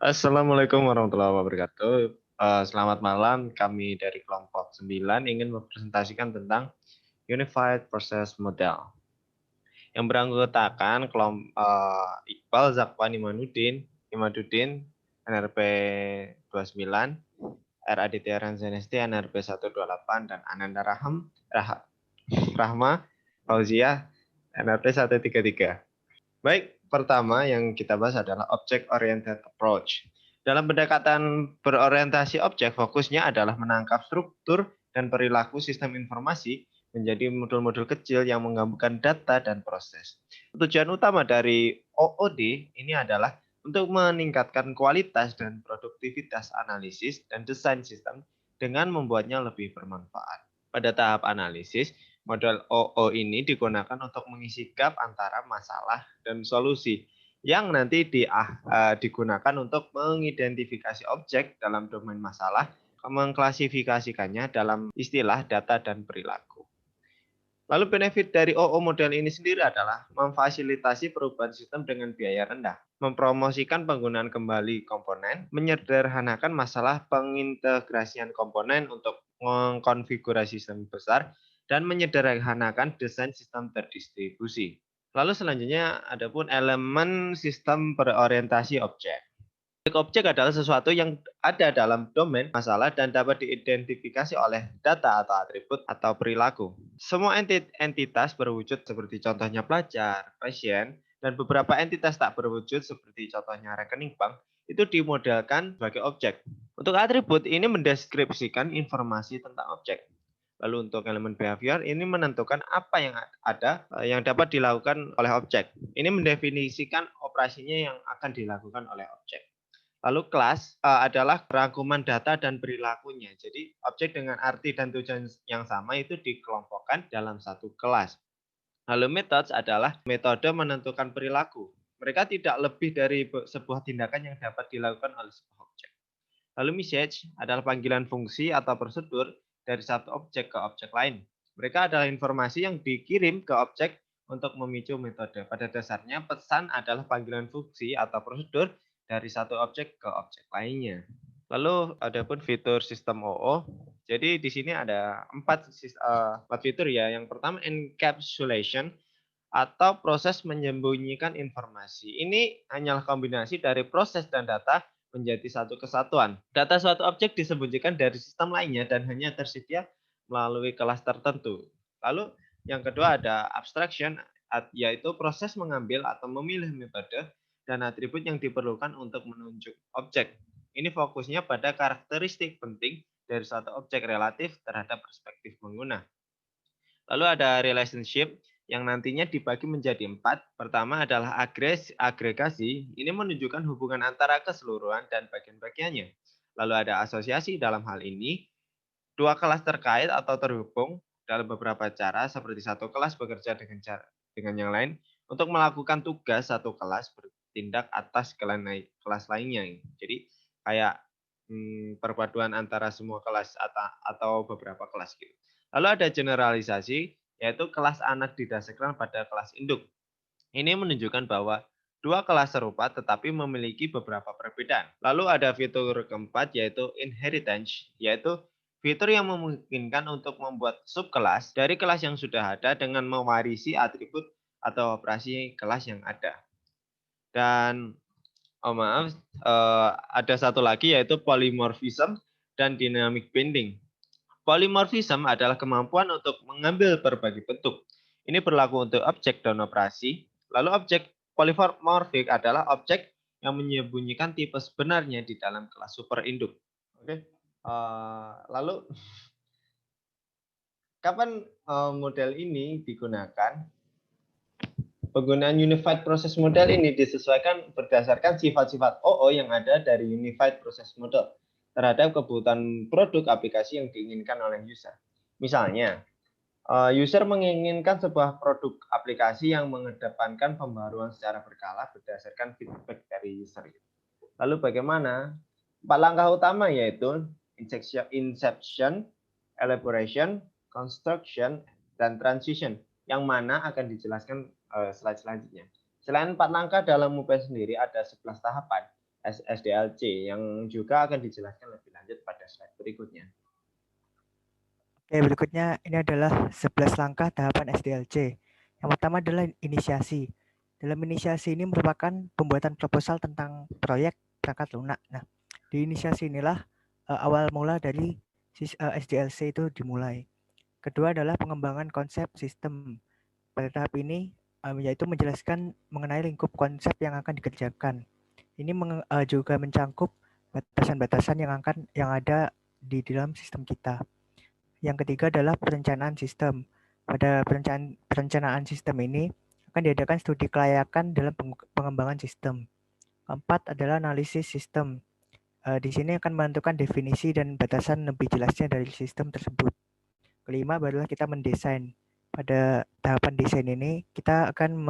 Assalamualaikum warahmatullahi wabarakatuh. Selamat malam, kami dari kelompok 9 ingin mempresentasikan tentang Unified Process Model yang beranggotakan Iqbal Zakwan Imaduddin, NRP 29, R. Aditya Ranzanesti, NRP 128, dan Ananda Rahma Fauzia, NRP 133. Baik, pertama yang kita bahas adalah Object Oriented Approach. Dalam pendekatan berorientasi objek, fokusnya adalah menangkap struktur dan perilaku sistem informasi menjadi modul-modul kecil yang menggabungkan data dan proses. Tujuan utama dari OOD ini adalah untuk meningkatkan kualitas dan produktivitas analisis dan desain sistem dengan membuatnya lebih bermanfaat. Pada tahap analisis, model OO ini digunakan untuk mengisi gap antara masalah dan solusi yang nanti digunakan untuk mengidentifikasi objek dalam domain masalah, mengklasifikasikannya dalam istilah data dan perilaku. Lalu benefit dari OO model ini sendiri adalah memfasilitasi perubahan sistem dengan biaya rendah, mempromosikan penggunaan kembali komponen, menyederhanakan masalah pengintegrasian komponen untuk mengkonfigurasi sistem besar, dan menyederhanakan desain sistem terdistribusi. Lalu selanjutnya ada pun elemen sistem berorientasi objek. Objek adalah sesuatu yang ada dalam domain masalah dan dapat diidentifikasi oleh data atau atribut atau perilaku. Semua entitas berwujud seperti contohnya pelajar, pasien, dan beberapa entitas tak berwujud seperti contohnya rekening bank itu dimodelkan sebagai objek. Untuk atribut ini mendeskripsikan informasi tentang objek. Lalu untuk elemen behavior ini menentukan apa yang ada yang dapat dilakukan oleh objek. Ini mendefinisikan operasinya yang akan dilakukan oleh objek. Lalu kelas adalah rangkuman data dan perilakunya. Jadi objek dengan arti dan tujuan yang sama itu dikelompokkan dalam satu kelas. Lalu methods adalah metode menentukan perilaku. Mereka tidak lebih dari sebuah tindakan yang dapat dilakukan oleh sebuah objek. Lalu message adalah panggilan fungsi atau prosedur dari satu objek ke objek lain. Mereka adalah informasi yang dikirim ke objek untuk memicu metode. Pada dasarnya pesan adalah panggilan fungsi atau prosedur dari satu objek ke objek lainnya. Lalu ada pun fitur sistem OO. Jadi di sini ada empat fitur ya. Yang pertama encapsulation atau proses menyembunyikan informasi. Ini hanyalah kombinasi dari proses dan data menjadi satu kesatuan. Data suatu objek disembunyikan dari sistem lainnya dan hanya tersedia melalui kelas tertentu. Lalu yang kedua ada abstraction, yaitu proses mengambil atau memilih metode dan atribut yang diperlukan untuk menunjuk objek. Ini fokusnya pada karakteristik penting dari suatu objek relatif terhadap perspektif pengguna. Lalu ada relationship yang nantinya dibagi menjadi 4. Pertama adalah agregasi. Ini menunjukkan hubungan antara keseluruhan dan bagian-bagiannya. Lalu ada asosiasi dalam hal ini. Dua kelas terkait atau terhubung dalam beberapa cara seperti satu kelas bekerja dengan yang lain untuk melakukan tugas satu kelas bertindak atas kelas lainnya. Jadi kayak perpaduan antara semua kelas atau beberapa kelas gitu. Lalu ada generalisasi, yaitu kelas anak didasarkan pada kelas induk. Ini menunjukkan bahwa dua kelas serupa tetapi memiliki beberapa perbedaan. Lalu ada fitur keempat yaitu inheritance, yaitu fitur yang memungkinkan untuk membuat subkelas dari kelas yang sudah ada dengan mewarisi atribut atau operasi kelas yang ada. Dan ada satu lagi yaitu polymorphism dan dynamic binding. Polymorphism adalah kemampuan untuk mengambil berbagai bentuk. Ini berlaku untuk objek dan operasi. Lalu objek polymorphic adalah objek yang menyembunyikan tipe sebenarnya di dalam kelas superinduk. Oke. Lalu kapan model ini digunakan? Penggunaan Unified Process Model ini disesuaikan berdasarkan sifat-sifat OO yang ada dari Unified Process Model terhadap kebutuhan produk aplikasi yang diinginkan oleh user. Misalnya, user menginginkan sebuah produk aplikasi yang mengedepankan pembaruan secara berkala berdasarkan feedback dari user. Lalu bagaimana? 4 langkah utama yaitu inception, elaboration, construction, dan transition, yang mana akan dijelaskan slide selanjutnya. Selain 4 langkah dalam MUPE sendiri ada 11 tahapan. SDLC yang juga akan dijelaskan lebih lanjut pada slide berikutnya. Oke, berikutnya ini adalah 11 langkah tahapan SDLC. Yang pertama adalah inisiasi. Dalam inisiasi ini merupakan pembuatan proposal tentang proyek perangkat lunak. Nah, di inisiasi inilah awal mula dari SDLC itu dimulai. Kedua adalah pengembangan konsep sistem. Pada tahap ini yaitu menjelaskan mengenai lingkup konsep yang akan dikerjakan. Ini juga mencangkup batasan-batasan yang ada di dalam sistem kita. Yang ketiga adalah perencanaan sistem. Pada perencanaan sistem ini akan diadakan studi kelayakan dalam pengembangan sistem. Keempat adalah analisis sistem. Di sini akan menentukan definisi dan batasan lebih jelasnya dari sistem tersebut. Kelima adalah kita mendesain. Pada tahapan desain ini kita akan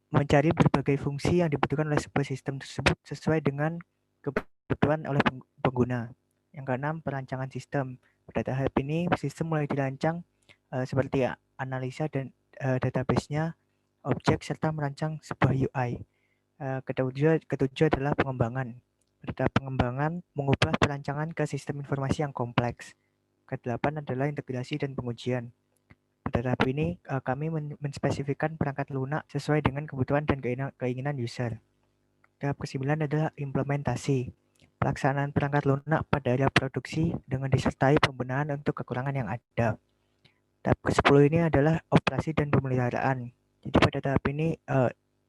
mencari berbagai fungsi yang dibutuhkan oleh sebuah sistem tersebut sesuai dengan kebutuhan oleh pengguna. Yang keenam, perancangan sistem. Pada tahap ini, sistem mulai dirancang seperti analisa dan database-nya, objek, serta merancang sebuah UI. Ketujuh adalah pengembangan. Pada tahap pengembangan, mengubah perancangan ke sistem informasi yang kompleks. Kedelapan adalah integrasi dan pengujian. Pada tahap ini, kami menspesifikkan perangkat lunak sesuai dengan kebutuhan dan keinginan user. Tahap ke-9 adalah implementasi. Pelaksanaan perangkat lunak pada area produksi dengan disertai pembenahan untuk kekurangan yang ada. Tahap ke-10 ini adalah operasi dan pemeliharaan. Jadi pada tahap ini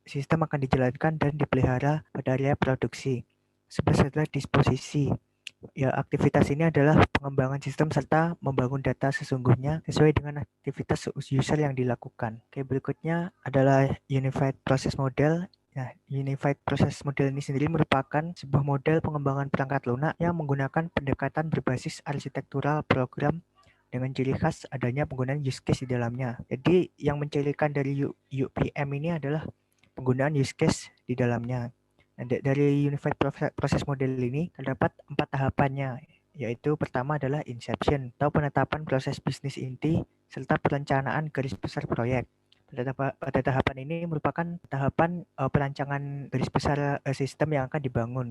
sistem akan dijalankan dan dipelihara pada area produksi. 11 adalah disposisi. Ya, aktivitas ini adalah pengembangan sistem serta membangun data sesungguhnya sesuai dengan aktivitas user yang dilakukan. Oke, berikutnya adalah Unified Process Model. Nah, Unified Process Model ini sendiri merupakan sebuah model pengembangan perangkat lunak yang menggunakan pendekatan berbasis arsitektural program dengan ciri khas adanya penggunaan use case di dalamnya. Jadi yang mencirikan dari UPM ini adalah penggunaan use case di dalamnya. Nah, dari Unified Process Model ini terdapat 4 tahapannya, yaitu pertama adalah inception atau penetapan proses bisnis inti serta perencanaan garis besar proyek. Pada tahapan ini merupakan tahapan perancangan garis besar sistem yang akan dibangun.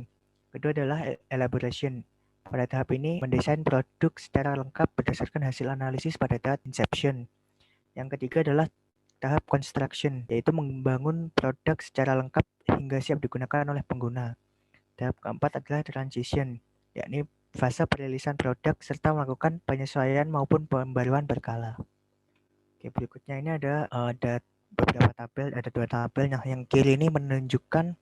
Kedua adalah elaboration. Pada tahap ini mendesain produk secara lengkap berdasarkan hasil analisis pada tahap inception. Yang ketiga adalah tahap construction, yaitu membangun produk secara lengkap hingga siap digunakan oleh pengguna. Tahap keempat adalah transition, yakni fase perilisan produk serta melakukan penyesuaian maupun pembaruan berkala. Oke, berikutnya ini ada beberapa tabel, ada 2 tabel. Nah, yang kiri ini menunjukkan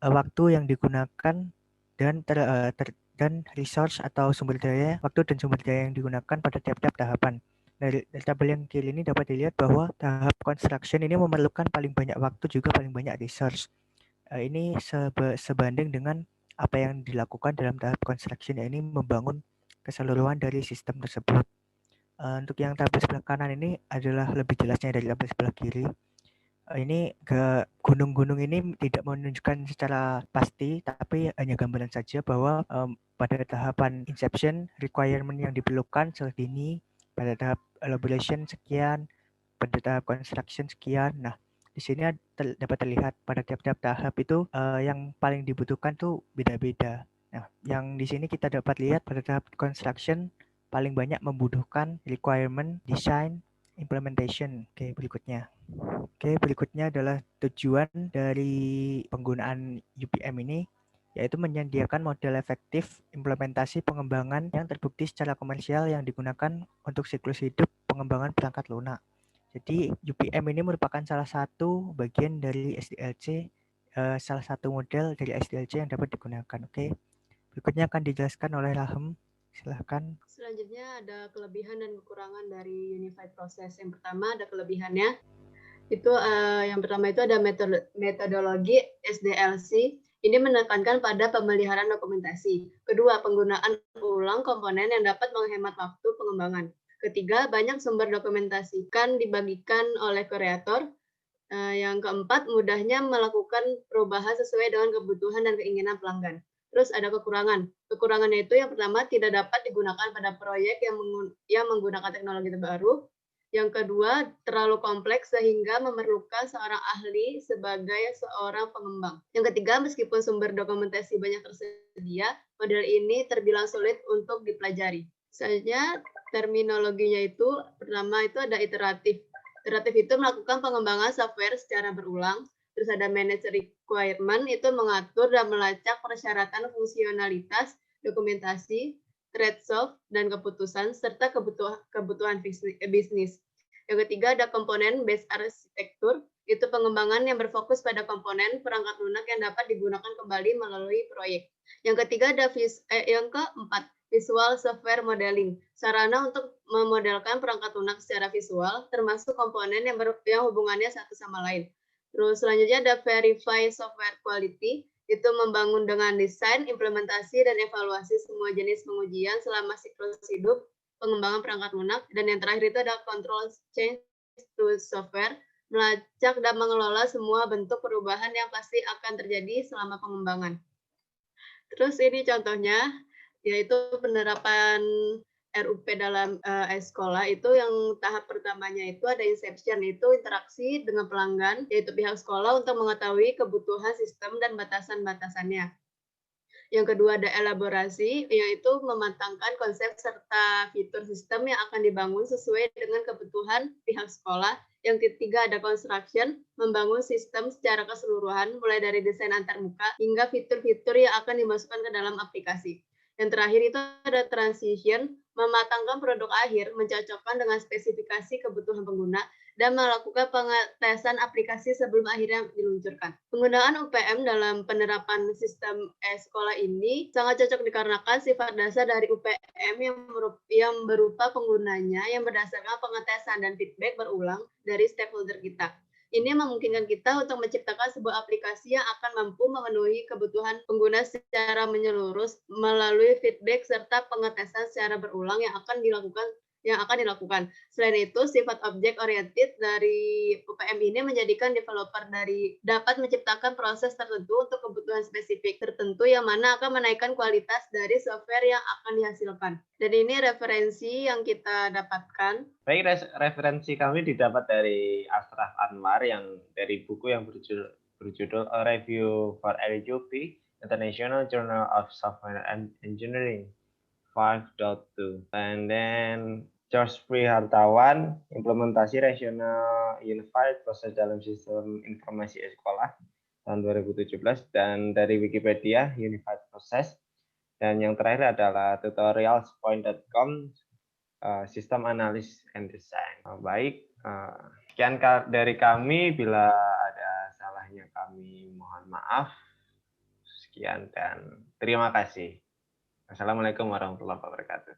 waktu yang digunakan dan resource atau sumber daya, waktu dan sumber daya yang digunakan pada tiap-tiap tahapan. Dari tabel yang kiri ini dapat dilihat bahwa tahap construction ini memerlukan paling banyak waktu juga paling banyak resource. Ini sebanding dengan apa yang dilakukan dalam tahap construction, yakni membangun keseluruhan dari sistem tersebut. Untuk yang tabel sebelah kanan ini adalah lebih jelasnya dari tabel sebelah kiri. Ini ke gunung-gunung ini tidak menunjukkan secara pasti, tapi hanya gambaran saja bahwa pada tahapan inception requirement yang diperlukan segini, pada tahap elaboration sekian, pada tahap construction sekian. Nah, di sini dapat terlihat pada tiap-tiap tahap itu yang paling dibutuhkan tuh beda-beda. Nah, yang di sini kita dapat lihat pada tahap construction paling banyak membutuhkan requirement, design, implementation. Oke, berikutnya adalah tujuan dari penggunaan UPM ini, yaitu menyediakan model efektif implementasi pengembangan yang terbukti secara komersial yang digunakan untuk siklus hidup pengembangan perangkat lunak. Jadi UPM ini merupakan salah satu bagian dari SDLC, salah satu model dari SDLC yang dapat digunakan. Oke, berikutnya akan dijelaskan oleh Rahim. Silahkan. Selanjutnya ada kelebihan dan kekurangan dari Unified Process. Yang pertama ada kelebihannya. Itu yang pertama itu ada metodologi SDLC. Ini menekankan pada pemeliharaan dokumentasi. Kedua, penggunaan ulang komponen yang dapat menghemat waktu pengembangan. Ketiga, banyak sumber dokumentasi kan dibagikan oleh kreator. Yang keempat, mudahnya melakukan perubahan sesuai dengan kebutuhan dan keinginan pelanggan. Terus ada kekurangan. Kekurangannya itu yang pertama tidak dapat digunakan pada proyek yang menggunakan teknologi terbaru. Yang kedua, terlalu kompleks sehingga memerlukan seorang ahli sebagai seorang pengembang. Yang ketiga, meskipun sumber dokumentasi banyak tersedia, model ini terbilang sulit untuk dipelajari. Selanjutnya, terminologinya itu pertama itu ada iteratif. Iteratif itu melakukan pengembangan software secara berulang. Terus ada manage requirement, itu mengatur dan melacak persyaratan fungsionalitas, dokumentasi, trade-off, dan keputusan, serta kebutuhan bisnis. Yang ketiga ada komponen based arsitektur, itu pengembangan yang berfokus pada komponen perangkat lunak yang dapat digunakan kembali melalui proyek. Yang ketiga ada yang keempat, visual software modeling, sarana untuk memodelkan perangkat lunak secara visual, termasuk komponen yang hubungannya satu sama lain. Terus selanjutnya ada verify software quality, itu membangun dengan desain, implementasi, dan evaluasi semua jenis pengujian selama siklus hidup pengembangan perangkat lunak. Dan yang terakhir itu ada control change to software, melacak dan mengelola semua bentuk perubahan yang pasti akan terjadi selama pengembangan. Terus ini contohnya, yaitu penerapan RUP dalam sekolah itu yang tahap pertamanya itu ada inception, itu interaksi dengan pelanggan, yaitu pihak sekolah untuk mengetahui kebutuhan sistem dan batasan-batasannya. Yang kedua ada elaborasi, yaitu mematangkan konsep serta fitur sistem yang akan dibangun sesuai dengan kebutuhan pihak sekolah. Yang ketiga ada construction, membangun sistem secara keseluruhan, mulai dari desain antarmuka hingga fitur-fitur yang akan dimasukkan ke dalam aplikasi. Yang terakhir itu ada transition, mematangkan produk akhir, mencocokkan dengan spesifikasi kebutuhan pengguna, dan melakukan pengetesan aplikasi sebelum akhirnya diluncurkan. Penggunaan UPM dalam penerapan sistem sekolah ini sangat cocok dikarenakan sifat dasar dari UPM yang berupa penggunanya yang berdasarkan pengetesan dan feedback berulang dari stakeholder kita. Ini memungkinkan kita untuk menciptakan sebuah aplikasi yang akan mampu memenuhi kebutuhan pengguna secara menyeluruh melalui feedback serta pengetesan secara berulang yang akan dilakukan. Selain itu, sifat object oriented dari UPM ini menjadikan developer dapat menciptakan proses tertentu untuk kebutuhan spesifik tertentu yang mana akan menaikkan kualitas dari software yang akan dihasilkan. Dan ini referensi yang kita dapatkan. Baik, referensi kami didapat dari Ashraf Anwar yang dari buku yang berjudul A Review for LUP, International Journal of Software Engineering 5.2. And then George Prihartawan, Implementasi Rasional Unified Proses dalam Sistem Informasi Sekolah tahun 2017, dan dari Wikipedia Unified Process. Dan yang terakhir adalah tutorialspoint.com, Sistem Analis and Design. Baik, sekian dari kami. Bila ada salahnya kami mohon maaf. Sekian dan terima kasih. Assalamualaikum warahmatullahi wabarakatuh.